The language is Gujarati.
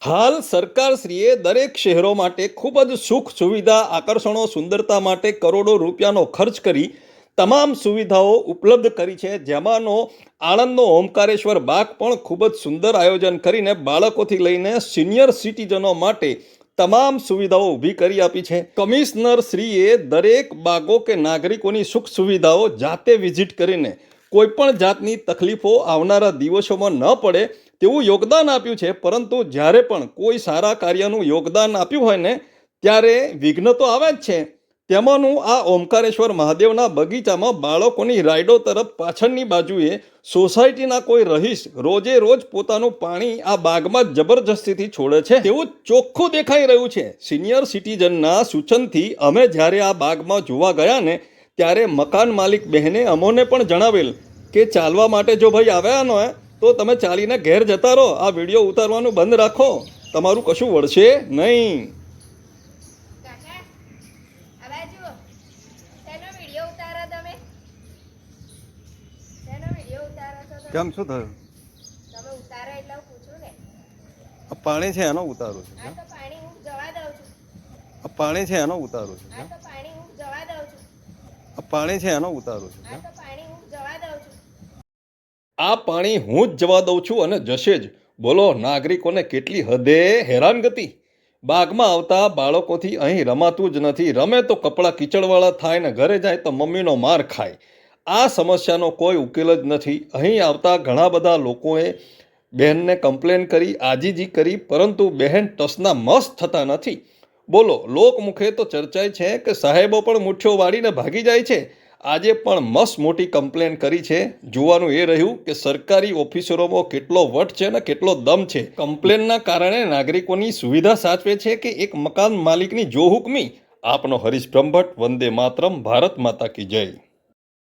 હાલ સરકારશ્રીએ દરેક શહેરો માટે ખૂબ જ સુખ સુવિધા આકર્ષણો સુંદરતા માટે કરોડો રૂપિયાનો ખર્ચ કરી તમામ સુવિધાઓ ઉપલબ્ધ કરી છે, જેમાંનો આણંદનો ઓમકારેશ્વર બાગ પણ ખૂબ જ સુંદર આયોજન કરીને બાળકોથી લઈને સિનિયર સિટીઝનો માટે તમામ સુવિધાઓ ઊભી કરી આપી છે. કમિશનર શ્રીએ દરેક બાગો કે નાગરિકોની સુખ સુવિધાઓ જાતે વિઝિટ કરીને કોઈ પણ જાતની તકલીફો આવનારા દિવસોમાં ન પડે તેવું યોગદાન આપ્યું છે. પરંતુ જ્યારે પણ કોઈ સારા કાર્યનું યોગદાન આપ્યું હોય ને ત્યારે વિઘ્ન તો આવે જ છે. તેમાંનું આ ઓમકારેશ્વર મહાદેવના બગીચામાં બાળકોની રાઈડો તરફ પાછળની બાજુએ સોસાયટીના કોઈ રહીશ રોજે રોજ પોતાનું પાણી આ બાગમાં જબરજસ્તીથી છોડે છે તેવું ચોખ્ખું દેખાઈ રહ્યું છે. સિનિયર સિટીઝનના સૂચનથી અમે જ્યારે આ બાગમાં જોવા ગયા ને ત્યારે મકાન માલિક બહેને અમોને પણ જણાવેલ કે ચાલવા માટે જો ભાઈ આવ્યા ન હોય તો તમે ચાલીને ઘેર જતા રહો, આ વિડીયો ઉતારવાનું બંધ રાખો, તમારું કશું વળશે નહીં. કેમ શું થયું? પાણી છે એનો ઉતારું છું. પાણી છે એનો ઉતારું છું. પાણી છે એનો ઉતારું છું. આ પાણી હું જ જવા દઉં છું અને જશે જ. બોલો, નાગરિકોને કેટલી હદે હેરાનગતિ. બાગમાં આવતા બાળકોથી અહીં રમાતું જ નથી. રમે તો કપડાં કીચડવાળા થાય ને ઘરે જાય તો મમ્મીનો માર ખાય. આ સમસ્યાનો કોઈ ઉકેલ જ નથી. અહીં આવતા ઘણા બધા લોકોએ બહેનને કમ્પ્લેન કરી, આજીજી કરી, પરંતુ બહેન ટસના મસ થતા નથી. બોલો, લોકમુખે તો ચર્ચાય છે કે સાહેબો પણ મુઠ્ઠીઓ વાળીને ભાગી જાય છે. આજે પણ મસ્ત મોટી કમ્પ્લેન કરી છે. જોવાનું એ રહ્યું કે સરકારી ઓફિસરોમાં કેટલો વટ છે ને કેટલો દમ છે. કમ્પ્લેનના કારણે નાગરિકોની સુવિધા સાચવે છે કે એક મકાન માલિકની જો હુકમી. આપનો હરીશ બ્રહ્મભટ્ટ. વંદે માતરમ. ભારત માતા કી જય.